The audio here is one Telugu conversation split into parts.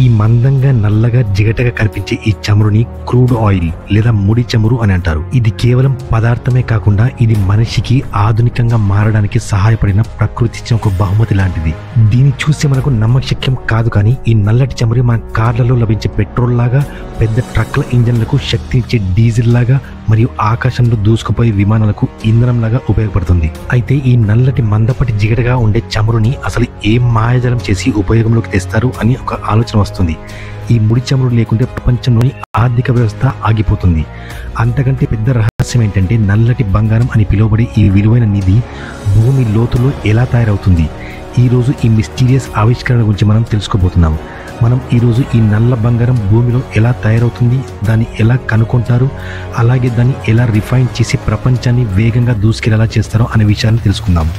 ఈ మందంగా నల్లగా జిగటగా కనిపించే ఈ చమురుని క్రూడ్ ఆయిల్ లేదా ముడి చమురు అని అంటారు. ఇది కేవలం పదార్థమే కాకుండా ఇది మనిషికి ఆధునికంగా మారడానికి సహాయపడిన ప్రకృతి ఇచ్చిన ఒక బహుమతి లాంటిది. దీన్ని చూస్తే మనకు నమ్మశక్యం కాదు, కానీ ఈ నల్లటి చమురు మన కార్లలో లభించే పెట్రోల్ లాగా, పెద్ద ట్రక్ల ఇంజన్లకు శక్తినిచ్చే డీజిల్ లాగా మరియు ఆకాశంలో దూసుకుపోయే విమానాలకు ఇంధనం లాగా ఉపయోగపడుతుంది. అయితే ఈ నల్లటి మందపటి జిగటగా ఉండే చమురుని అసలు ఏం మాయాజాలం చేసి ఉపయోగంలోకి తెస్తారు అని ఒక ఆలోచన వస్తుంది. ఈ ముడి చమురు లేకుంటే ప్రపంచంలోని ఆర్థిక వ్యవస్థ ఆగిపోతుంది. అంతకంటే పెద్ద రహస్యం ఏంటంటే నల్లటి బంగారం అని పిలువబడే ఈ విలువైన నిధి భూమి లోతులో ఎలా తయారవుతుంది. ఈరోజు ఈ మిస్టీరియస్ ఆవిష్కరణ గురించి మనం తెలుసుకోబోతున్నాం. మనం ఈరోజు ఈ నల్ల బంగారం భూమిలో ఎలా తయారవుతుంది, దాన్ని ఎలా కనుక్కుంటారు, అలాగే దాన్ని ఎలా రిఫైన్ చేసి ప్రపంచాన్ని వేగంగా దూసుకెళ్లేలా చేస్తారో అనే విషయాన్ని తెలుసుకుందాం.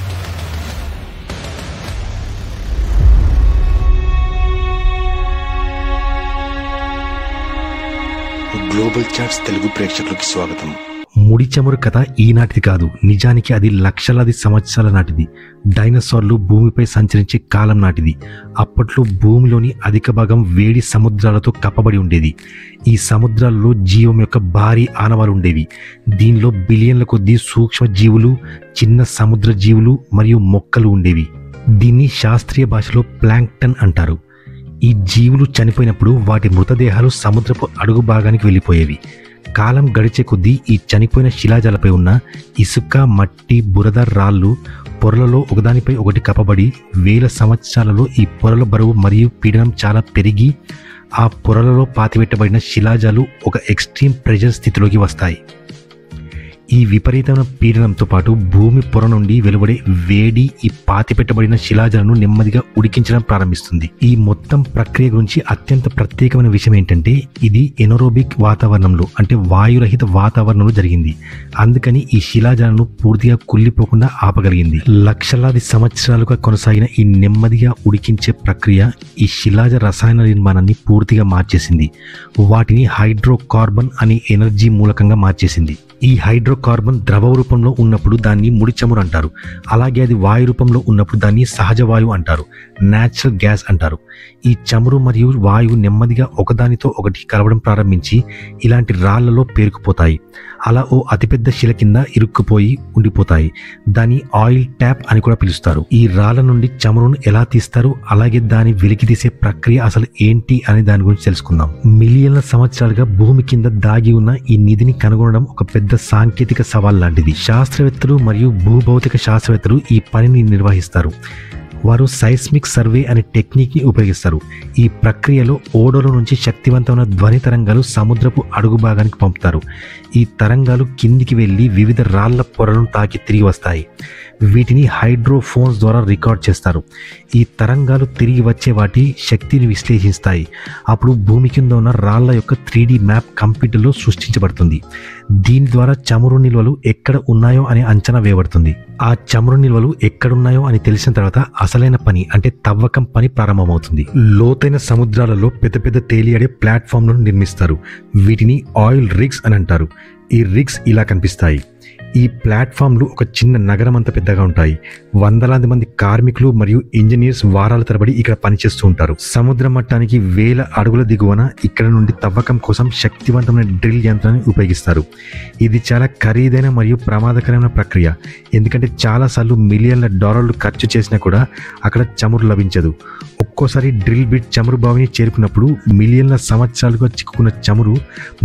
గ్లోబల్ చాట్స్ తెలుగు ప్రేక్షకులకి స్వాగతం. ముడి చమురు కథ ఈనాటిది కాదు, నిజానికి అది లక్షలాది సంవత్సరాల నాటిది. డైనోసార్లు భూమిపై సంచరించే కాలం నాటిది. అప్పట్లో భూమిలోని అధిక భాగం వేడి సముద్రాలతో కప్పబడి ఉండేది. ఈ సముద్రాల్లో జీవం యొక్క భారీ ఆనవాలు ఉండేవి. దీనిలో బిలియన్ల కొద్దీ సూక్ష్మ జీవులు, చిన్న సముద్ర జీవులు మరియు మొక్కలు ఉండేవి. దీన్ని శాస్త్రీయ భాషలో ప్లాంక్టన్ అంటారు. ఈ జీవులు చనిపోయినప్పుడు వాటి మృతదేహాలు సముద్రపు అడుగు భాగానికి వెళ్ళిపోయేవి. కాలం గడిచే కొద్దీ ఈ చనిపోయిన శిలాజాలపై ఉన్న ఇసుక, మట్టి, బురద, రాళ్ళు పొరలలో ఒకదానిపై ఒకటి కప్పబడి వేల సంవత్సరాలలో ఈ పొరల బరువు మరియు పీడనం చాలా పెరిగి ఆ పొరలలో పాతిపెట్టబడిన శిలాజాలు ఒక ఎక్స్ట్రీమ్ ప్రెషర్ స్థితిలోకి వస్తాయి. ఈ విపరీతమైన పీడనంతో పాటు భూమి పొర నుండి వెలువడే వేడి ఈ పాతిపెట్టబడిన శిలాజాలను నెమ్మదిగా ఉడికించడం ప్రారంభిస్తుంది. ఈ మొత్తం ప్రక్రియ గురించి అత్యంత ప్రత్యేకమైన విషయం ఏంటంటే ఇది ఎనరోబిక్ వాతావరణంలో, అంటే వాయురహిత వాతావరణంలో జరిగింది. అందుకని ఈ శిలాజాలను పూర్తిగా కుళ్ళిపోకుండా ఆపగలిగింది. లక్షలాది సంవత్సరాలుగా కొనసాగిన ఈ నెమ్మదిగా ఉడికించే ప్రక్రియ ఈ శిలాజ రసాయన నిర్మాణాన్ని పూర్తిగా మార్చేసింది. వాటిని హైడ్రోకార్బన్ అనే ఎనర్జీ మూలకంగా మార్చేసింది. ఈ హైడ్రోకార్బన్ ద్రవ రూపంలో ఉన్నప్పుడు దాన్ని ముడి చమురు అంటారు. అలాగే అది వాయు రూపంలో ఉన్నప్పుడు దాన్ని సహజ వాయువు అంటారు, న్యాచురల్ గ్యాస్ అంటారు. ఈ చమురు మరియు వాయువు నెమ్మదిగా ఒకదానితో ఒకటి కలవడం ప్రారంభించి ఇలాంటి రాళ్లలో పేరుకుపోతాయి. అలా ఓ అతిపెద్ద శిల కింద ఇరుక్కుపోయి ఉండిపోతాయి. దాన్ని ఆయిల్ ట్యాప్ అని కూడా పిలుస్తారు. ఈ రాళ్ల నుండి చమురును ఎలా తీస్తారు, అలాగే దాన్ని వెలికి తీసే ప్రక్రియ అసలు ఏంటి అనే దాని గురించి తెలుసుకుందాం. మిలియన్ల సంవత్సరాలుగా భూమి కింద దాగి ఉన్న ఈ నిధిని కనుగొనడం ఒక పెద్ద సాంకేతిక సవాల్ లాంటిది. శాస్త్రవేత్తలు మరియు భూభౌతిక శాస్త్రవేత్తలు ఈ పనిని నిర్వహిస్తారు. వారు సైస్మిక్ సర్వే అనే టెక్నిక్ని ఉపయోగిస్తారు. ఈ ప్రక్రియలో ఓడల నుంచి శక్తివంతమైన ధ్వని తరంగాలు సముద్రపు అడుగు భాగానికి పంపుతారు. ఈ తరంగాలు కిందికి వెళ్ళి వివిధ రాళ్ల పొరలను తాకి తిరిగి వస్తాయి. వీటిని హైడ్రోఫోన్స్ ద్వారా రికార్డ్ చేస్తారు. ఈ తరంగాలు తిరిగి వచ్చే వాటి శక్తిని విశ్లేషిస్తాయి. అప్పుడు భూమి కింద ఉన్న రాళ్ల యొక్క 3D మ్యాప్ కంప్యూటర్లో సృష్టించబడుతుంది. దీని ద్వారా చమురు నిల్వలు ఎక్కడ ఉన్నాయో అనే అంచనా వేయబడుతుంది. ఆ చమురు నిల్వలు ఎక్కడున్నాయో అని తెలిసిన తర్వాత అసలైన పని, అంటే తవ్వకం పని ప్రారంభమవుతుంది. లోతైన సముద్రాలలో పెద్ద పెద్ద తేలియాడే ప్లాట్ఫామ్లను నిర్మిస్తారు. వీటిని ఆయిల్ రిగ్స్ అని అంటారు. ఈ రిగ్స్ ఇలా కనిపిస్తాయి. ఈ ప్లాట్ఫామ్లు ఒక చిన్న నగరం అంత పెద్దగా ఉంటాయి. వందలాది మంది కార్మికులు మరియు ఇంజనీర్స్ వారాల తరబడి ఇక్కడ పనిచేస్తూ ఉంటారు. సముద్ర మట్టానికి వేల అడుగుల దిగువన ఇక్కడ నుండి తవ్వకం కోసం శక్తివంతమైన డ్రిల్ యంత్రాన్ని ఉపయోగిస్తారు. ఇది చాలా ఖరీదైన మరియు ప్రమాదకరమైన ప్రక్రియ, ఎందుకంటే చాలాసార్లు మిలియన్ల డాలర్లు ఖర్చు చేసినా కూడా అక్కడ చమురు లభించదు. ఒక్కోసారి డ్రిల్ బిట్ చమురు బావిని చేరుకున్నప్పుడు మిలియన్ల సంవత్సరాలుగా చిక్కుకున్న చమురు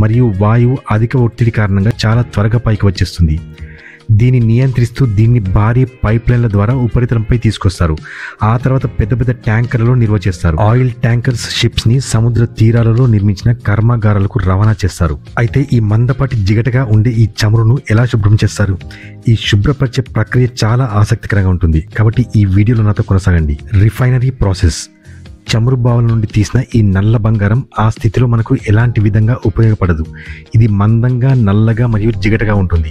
మరియు వాయువు అధిక ఒత్తిడి కారణంగా చాలా త్వరగా పైకి వచ్చేస్తుంది. దీన్ని నియంత్రిస్తూ దీన్ని భారీ పైప్ లైన్ల ద్వారా ఉపరితలంపై తీసుకొస్తారు. ఆ తర్వాత పెద్ద పెద్ద ట్యాంకర్లలో నిల్వ చేస్తారు. ఆయిల్ ట్యాంకర్స్ షిప్స్ ని సముద్ర తీరాలలో నిర్మించిన కర్మాగారాలకు రవాణా చేస్తారు. అయితే ఈ మందపాటి జిగటగా ఉండే ఈ చమురును ఎలా శుభ్రం చేస్తారు? ఈ శుభ్రపరిచే ప్రక్రియ చాలా ఆసక్తికరంగా ఉంటుంది. కాబట్టి ఈ వీడియోలో నాతో కొనసాగండి. Refinery process. చమురు బావుల నుండి తీసిన ఈ నల్ల బంగారం ఆ స్థితిలో మనకు ఎలాంటి విధంగా ఉపయోగపడదు. ఇది మందంగా, నల్లగా మరియు జిగటగా ఉంటుంది.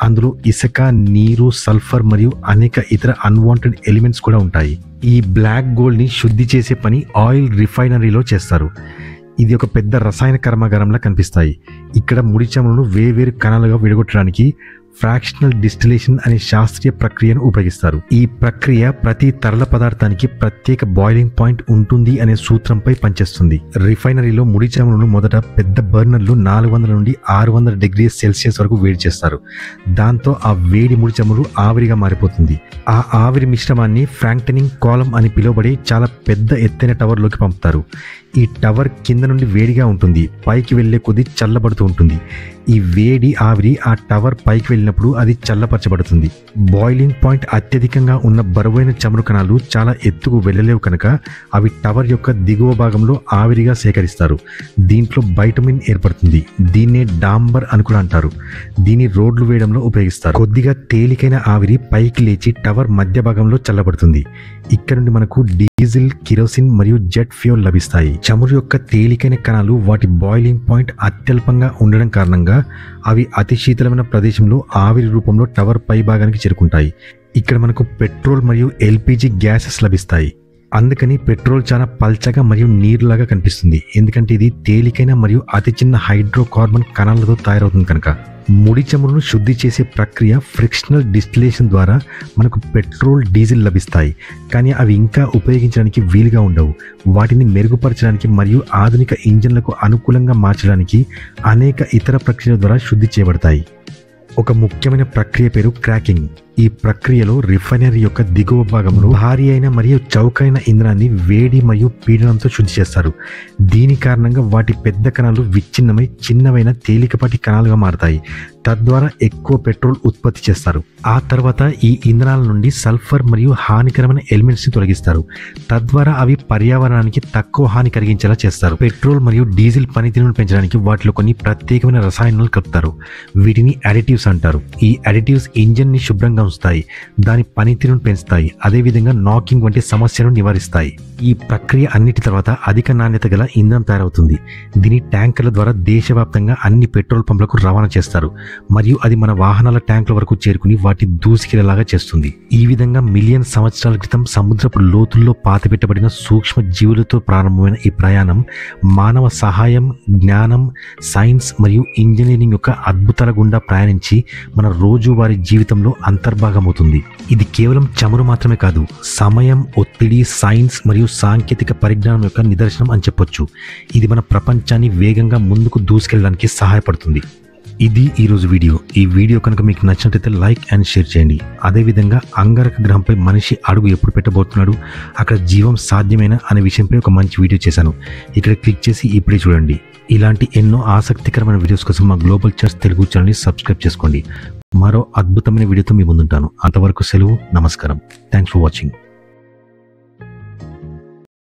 అందులో ఇసుక, నీరు, సల్ఫర్ మరియు అనేక ఇతర అన్వాంటెడ్ ఎలిమెంట్స్ కూడా ఉంటాయి. ఈ బ్లాక్ గోల్డ్ని శుద్ధి చేసే పని ఆయిల్ రిఫైనరీలో చేస్తారు. ఇది ఒక పెద్ద రసాయన కర్మాగారంలా కనిపిస్తాయి. ఇక్కడ ముడి చమురును వేర్వేరు కణాలుగా విడగొట్టడానికి ఫ్రాక్షనల్ డిస్టిలేషన్ అనే శాస్త్రీయ ప్రక్రియను ఉపయోగిస్తారు. ఈ ప్రక్రియ ప్రతి తరల పదార్థానికి ప్రత్యేక బాయిలింగ్ పాయింట్ ఉంటుంది అనే సూత్రంపై పనిచేస్తుంది. రిఫైనరీలో ముడి చమురును మొదట పెద్ద బర్నర్లు 400 నుండి 600 డిగ్రీ సెల్సియస్ వరకు వేడి చేస్తారు. దాంతో ఆ వేడి ముడి చమురు ఆవిరిగా మారిపోతుంది. ఆ ఆవిరి మిశ్రమాన్ని ఫ్రాంక్టనింగ్ కాలమ్ అని పిలువబడే చాలా పెద్ద ఎత్తైన టవర్లోకి పంపుతారు. ఈ టవర్ కింద నుండి వేడిగా ఉంటుంది, పైకి వెళ్లే కొద్దీ చల్లబడుతూ ఉంటుంది. ఈ వేడి ఆవిరి ఆ టవర్ పైకి వెళ్ళినప్పుడు అది చల్లపరచబడుతుంది. బాయిలింగ్ పాయింట్ అత్యధికంగా ఉన్న బరువైన చమురు కణాలు చాలా ఎత్తుకు వెళ్ళలేవు కనుక అవి టవర్ యొక్క దిగువ భాగంలో ఆవిరిగా సేకరిస్తారు. దీంట్లో బైటమిన్ ఏర్పడుతుంది. దీన్నే డాంబర్ అని కూడా అంటారు. దీన్ని రోడ్లు వేయడంలో ఉపయోగిస్తారు. కొద్దిగా తేలికైన ఆవిరి పైకి లేచి టవర్ మధ్య భాగంలో చల్లబడుతుంది. ఇక్కడ నుండి మనకు డీజిల్, కిరోసిన్ మరియు జెట్ ఫ్యూయల్ లభిస్తాయి. చమురు యొక్క తేలికైన కణాలు వాటి బాయిలింగ్ పాయింట్ అత్యల్పంగా ఉండడం కారణంగా అవి అతి శీతలమైన ప్రదేశంలో ఆవిరి రూపంలో టవర్ పై భాగానికి చేరుకుంటాయి. ఇక్కడ మనకు పెట్రోల్ మరియు ఎల్పిజి గ్యాసెస్ లభిస్తాయి. అందుకని పెట్రోల్ చాలా పల్చగా మరియు నీరులాగా కనిపిస్తుంది, ఎందుకంటే ఇది తేలికైన మరియు అతి చిన్న హైడ్రోకార్బన్ కణాలతో తయారవుతుంది కనుక. ముడి చమురును శుద్ధి చేసే ప్రక్రియ ఫ్రిక్షనల్ డిస్టిలేషన్ ద్వారా మనకు పెట్రోల్, డీజిల్ లభిస్తాయి. కానీ అవి ఇంకా ఉపయోగించడానికి వీలుగా ఉండవు. వాటిని మెరుగుపరచడానికి మరియు ఆధునిక ఇంజన్లకు అనుకూలంగా మార్చడానికి అనేక ఇతర ప్రక్రియల ద్వారా శుద్ధి చేయబడతాయి. ఒక ముఖ్యమైన ప్రక్రియ పేరు క్రాకింగ్. ఈ ప్రక్రియలో రిఫైనరీ యొక్క దిగువ భాగంలో భారీ అయిన మరియు చౌకైన ఇంధనాన్ని వేడి మరియు పీడనంతో శుద్ధి చేస్తారు. దీని కారణంగా వాటి పెద్ద కణాలు విచ్ఛిన్నమై చిన్నవైన తేలికపాటి కణాలుగా మారతాయి. తద్వారా ఎక్కువ పెట్రోల్ ఉత్పత్తి చేస్తారు. ఆ తర్వాత ఈ ఇంధనాల నుండి సల్ఫర్ మరియు హానికరమైన ఎలిమెంట్స్ని తొలగిస్తారు. తద్వారా అవి పర్యావరణానికి తక్కువ హాని కలిగించేలా చేస్తారు. పెట్రోల్ మరియు డీజిల్ పనితీరును పెంచడానికి వాటిలో కొన్ని ప్రత్యేకమైన రసాయనాలు కలుపుతారు. వీటిని అడిటివ్స్ అంటారు. ఈ అడిటివ్స్ ఇంజన్ని శుభ్రంగా ఉంచుతాయి, దాని పనితీరును పెంచుతాయి, అదేవిధంగా నాకింగ్ వంటి సమస్యను నివారిస్తాయి. ఈ ప్రక్రియ అన్నిటి తర్వాత అధిక నాణ్యత గల ఇంధనం తయారవుతుంది. దీని ట్యాంకర్ల ద్వారా దేశవ్యాప్తంగా అన్ని పెట్రోల్ పంపులకు రవాణా చేస్తారు మరియు అది మన వాహనాల ట్యాంకుల వరకు చేరుకుని వాటి దూసుకెళ్లేలాగా చేస్తుంది. ఈ విధంగా మిలియన్ సంవత్సరాల క్రితం సముద్రపు లోతుల్లో పాతిపెట్టబడిన సూక్ష్మ జీవులతో ప్రారంభమైన ఈ ప్రయాణం మానవ సహాయం, జ్ఞానం, సైన్స్ మరియు ఇంజనీరింగ్ యొక్క అద్భుతాల గుండా ప్రయాణించి మన రోజువారీ జీవితంలో అంతర్భాగమవుతుంది. ఇది కేవలం చమురు మాత్రమే కాదు, సమయం, ఒత్తిడి, సైన్స్ మరియు సాంకేతిక పరిజ్ఞానం యొక్క నిదర్శనం అని చెప్పొచ్చు. ఇది మన ప్రపంచాన్ని వేగంగా ముందుకు దూసుకెళ్ళడానికి సహాయపడుతుంది. ఇది ఈరోజు వీడియో. ఈ వీడియో కనుక మీకు నచ్చినట్లయితే లైక్ అండ్ షేర్ చేయండి. అదేవిధంగా అంగారక గ్రహంపై మనిషి అడుగు ఎప్పుడు పెట్టబోతున్నాడు, అక్కడ జీవం సాధ్యమేనా అనే విషయంపై ఒక మంచి వీడియో చేశాను. ఇక్కడ క్లిక్ చేసి ఇప్పుడే చూడండి. ఇలాంటి ఎన్నో ఆసక్తికరమైన వీడియోస్ కోసం మా గ్లోబల్ చాట్స్ తెలుగు ఛానల్ని సబ్స్క్రైబ్ చేసుకోండి. మరో అద్భుతమైన వీడియోతో మీ ముందుంటాను. అంతవరకు సెలవు. నమస్కారం. Thanks for watching.